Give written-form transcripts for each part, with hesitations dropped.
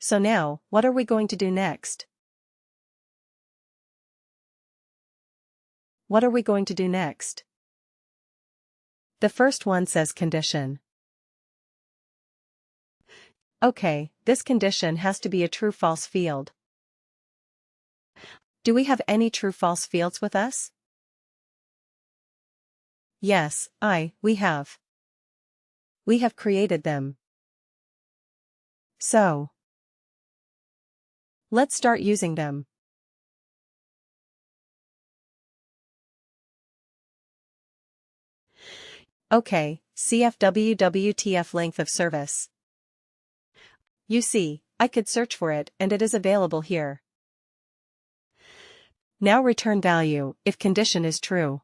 So now, what are we going to do next? What are we going to do next? The first one says condition. Okay, this condition has to be a true-false field. Do we have any true-false fields with us? Yes, we have. We have created them. So, let's start using them. Okay, CFWWTF length of service. You see, I could search for it and it is available here. Now return value if condition is true.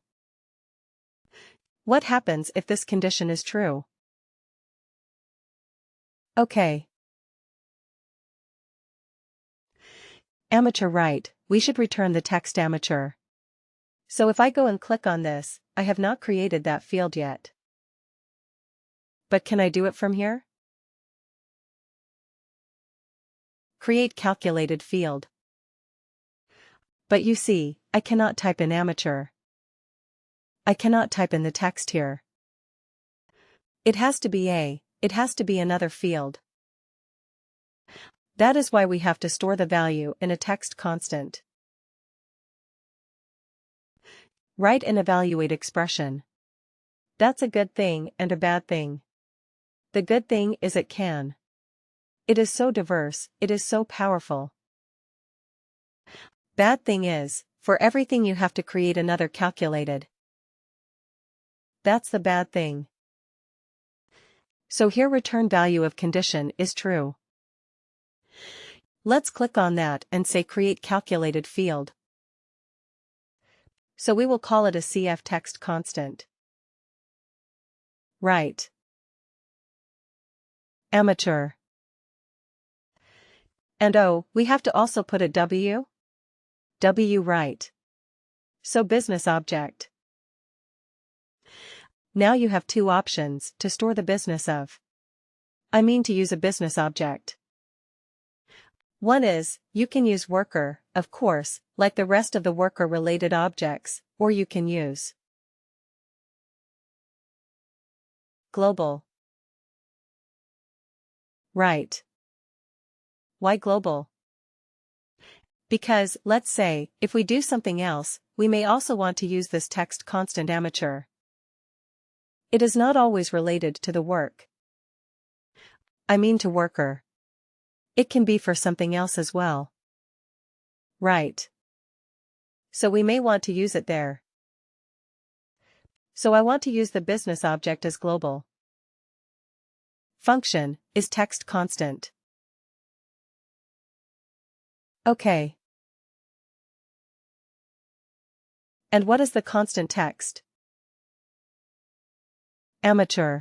What happens if this condition is true? Okay. Amateur right, we should return the text amateur. So if I go and click on this, I have not created that field yet. But can I do it from here? Create calculated field. But you see, I cannot type in amateur. I cannot type in the text here. It has to be another field. That is why we have to store the value in a text constant. Write an evaluate expression. That's a good thing and a bad thing. The good thing is it can. It is so diverse, it is so powerful. Bad thing is, for everything you have to create another calculated. That's the bad thing. So here return value of condition is true. Let's click on that and say create calculated field. So we will call it a CF text constant. Right. Amateur. And we have to also put a W? W right. So business object. Now you have two options to store the business of. To use a business object. One is, you can use worker, of course, like the rest of the worker-related objects, or you can use global. Right. Why global? Because, let's say, if we do something else, we may also want to use this text constant amateur. It is not always related to the work. To worker. It can be for something else as well. Right. So we may want to use it there. So I want to use the business object as global. Function is text constant. Okay. And what is the constant text? Amateur.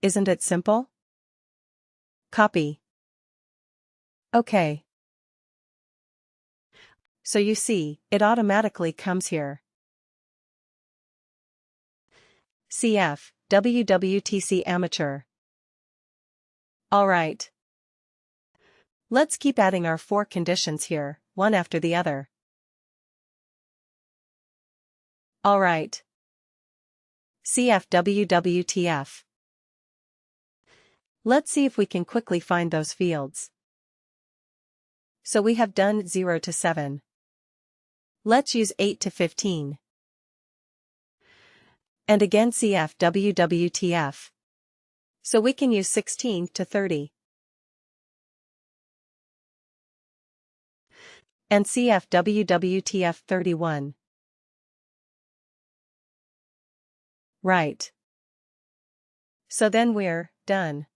Isn't it simple? Copy. Okay. So you see, it automatically comes here. CF, WWTC amateur. Alright. Let's keep adding our 4 conditions here, one after the other. Alright. CF WWTF. Let's see if we can quickly find those fields. So we have done 0 to 7. Let's use 8 to 15. And again CF WWTF. So we can use 16 to 30. And CF WWTF 31. Right. So then we're done.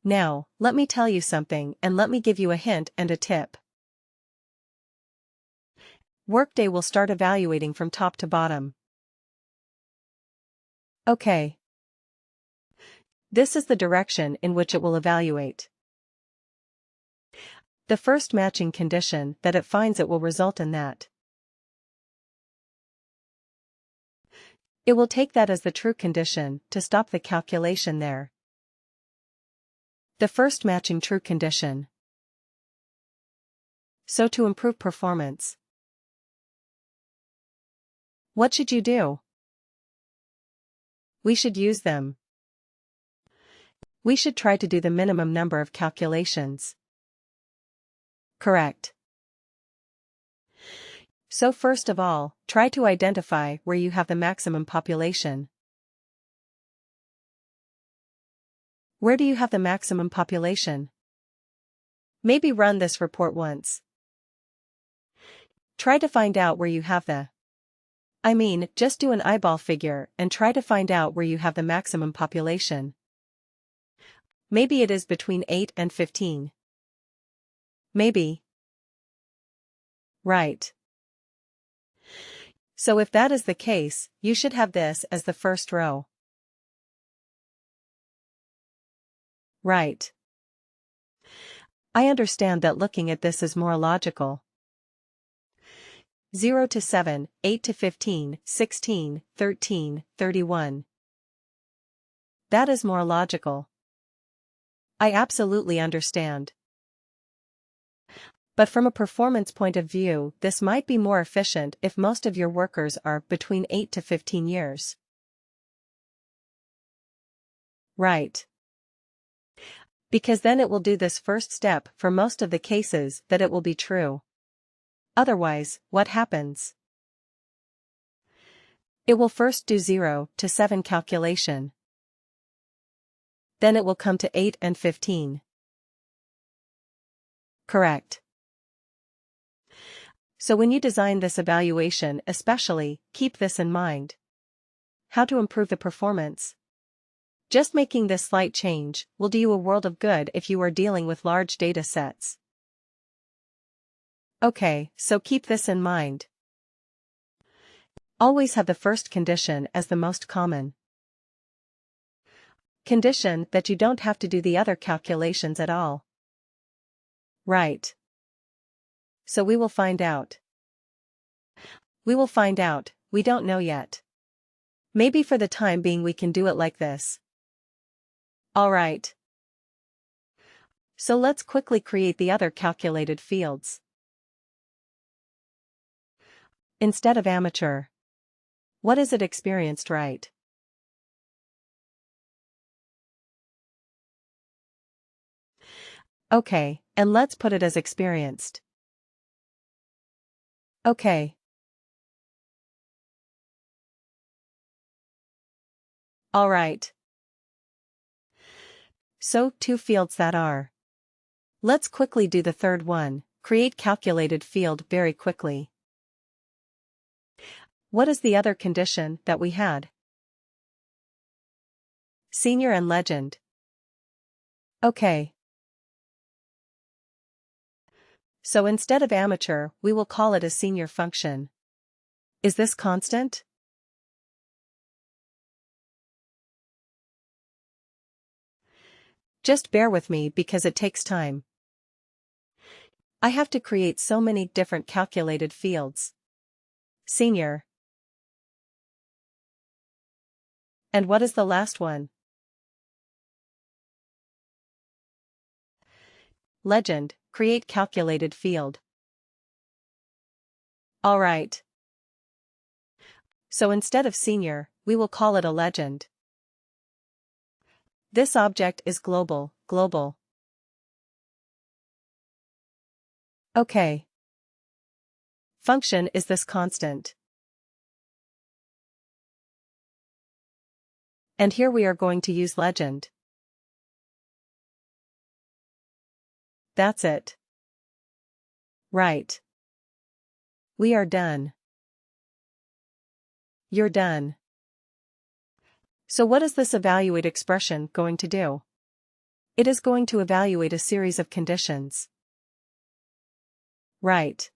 Now, let me tell you something and let me give you a hint and a tip. WorkDay will start evaluating from top to bottom. Okay. This is the direction in which it will evaluate. The first matching condition that it finds it will result in that. It will take that as the true condition to stop the calculation there. The first matching true condition. So to improve performance, what should you do? We should use them. We should try to do the minimum number of calculations. Correct. So first of all, try to identify where you have the maximum population. Where do you have the maximum population? Maybe run this report once. Try to find out where you have just do an eyeball figure and try to find out where you have the maximum population. Maybe it is between 8 and 15. Maybe. Right. So if that is the case, you should have this as the first row. Right. I understand that looking at this is more logical. 0 to 7, 8 to 15, 16, 13, 31. That is more logical. I absolutely understand. But from a performance point of view, this might be more efficient if most of your workers are between 8 to 15 years. Right. Because then it will do this first step for most of the cases that it will be true. Otherwise, what happens? It will first do 0 to 7 calculation. Then it will come to 8 and 15. Correct. So when you design this evaluation especially, keep this in mind. How to improve the performance? Just making this slight change will do you a world of good if you are dealing with large data sets. Okay, so keep this in mind. Always have the first condition as the most common condition that you don't have to do the other calculations at all. Right. So we will find out. We will find out, we don't know yet. Maybe for the time being we can do it like this. Alright. So let's quickly create the other calculated fields. Instead of amateur. What is it experienced, right? Okay, and let's put it as experienced. Okay. Alright. So, 2 fields that are. Let's quickly do the third one, create calculated field very quickly. What is the other condition that we had? Senior and legend. Okay. So instead of amateur, we will call it a senior function. Is this constant? Just bear with me because it takes time. I have to create so many different calculated fields. Senior. And what is the last one? Legend, create calculated field. Alright. So instead of senior, we will call it a legend. This object is global. Okay. Function is this constant. And here we are going to use legend. That's it. Right. We are done. You're done. So what is this evaluate expression going to do? It is going to evaluate a series of conditions. Right.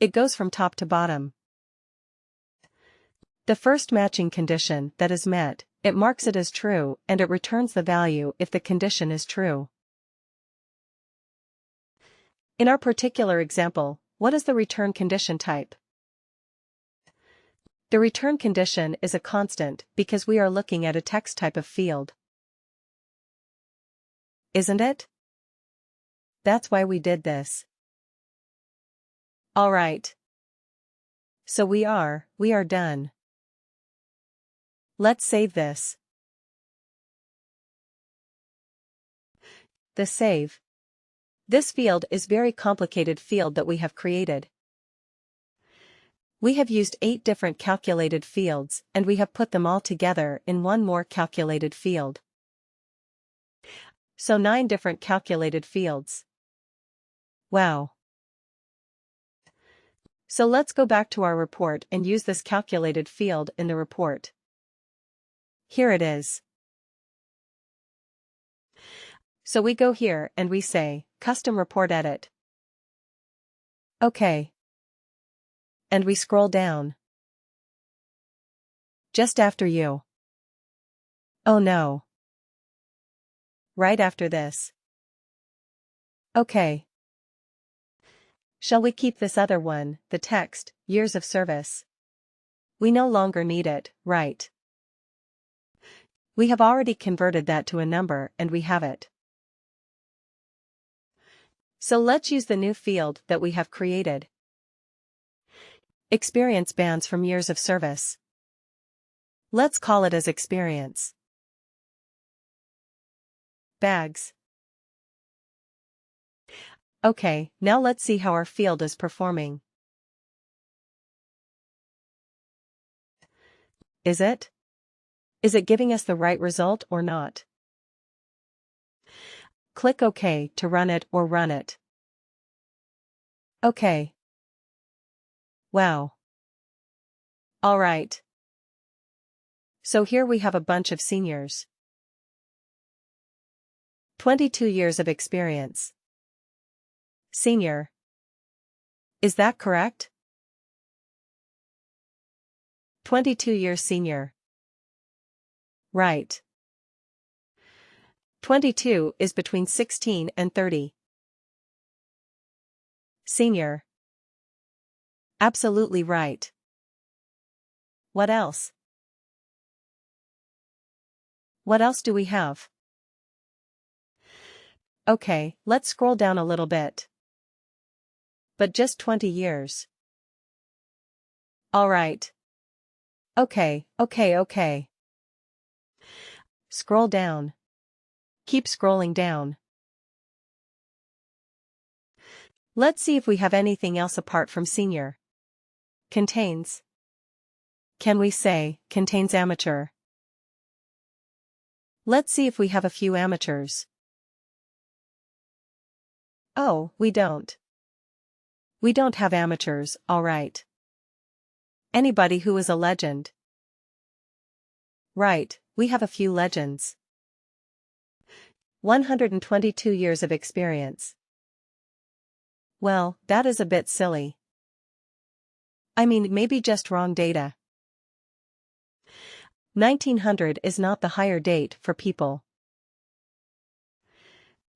It goes from top to bottom. The first matching condition that is met, it marks it as true and it returns the value if the condition is true. In our particular example, what is the return condition type? The return condition is a constant because we are looking at a text type of field. Isn't it? That's why we did this. Alright. So we are done. Let's save this. The save. This field is very complicated field that we have created. We have used 8 different calculated fields and we have put them all together in one more calculated field. So 9 different calculated fields. Wow. So let's go back to our report and use this calculated field in the report. Here it is. So we go here and we say, Custom Report Edit. OK. And we scroll down. Just after you. Oh no. Right after this. OK. Shall we keep this other one, the text, years of service? We no longer need it, right? We have already converted that to a number and we have it. So let's use the new field that we have created. Experience bands from years of service. Let's call it as experience. Bags. Okay, now let's see how our field is performing. Is it? Is it giving us the right result or not? Click OK to run it or run it. OK. Wow. Alright. So here we have a bunch of seniors. 22 years of experience. Senior. Is that correct? 22 years senior. Right. 22 is between 16 and 30. Senior. Absolutely right. What else? What else do we have? Okay, let's scroll down a little bit. But just 20 years. Alright. Okay. Scroll down. Keep scrolling down. Let's see if we have anything else apart from senior. Contains. Can we say, contains amateur? Let's see if we have a few amateurs. Oh, we don't. We don't have amateurs, alright. Anybody who is a legend. Right, we have a few legends. 122 years of experience. Well, that is a bit silly. I mean, maybe just wrong data. 1900 is not the hire date for people.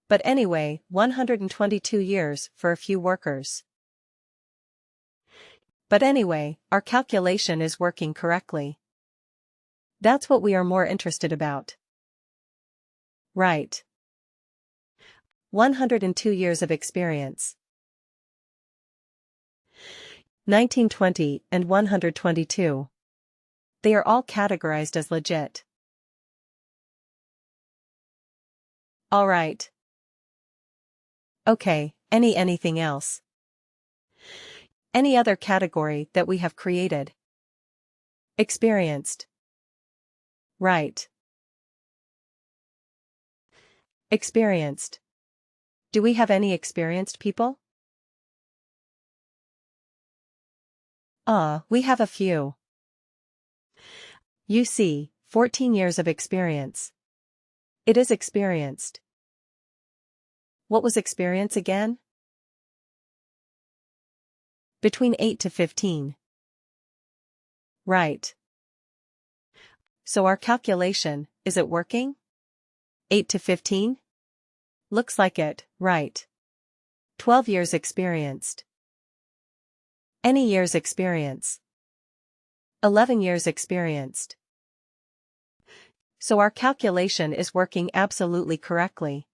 But anyway, 122 years for a few workers. But anyway, our calculation is working correctly. That's what we are more interested about. Right. 102 years of experience. 1920 and 122. They are all categorized as legit. Alright. Okay, anything else? Any other category that we have created? Experienced. Right. Experienced. Do we have any experienced people? We have a few. You see, 14 years of experience. It is experienced. What was experience again? Between 8 to 15. Right. So our calculation, is it working? 8 to 15? Looks like it, right. 12 years experienced. Any years experience. 11 years experienced. So our calculation is working absolutely correctly.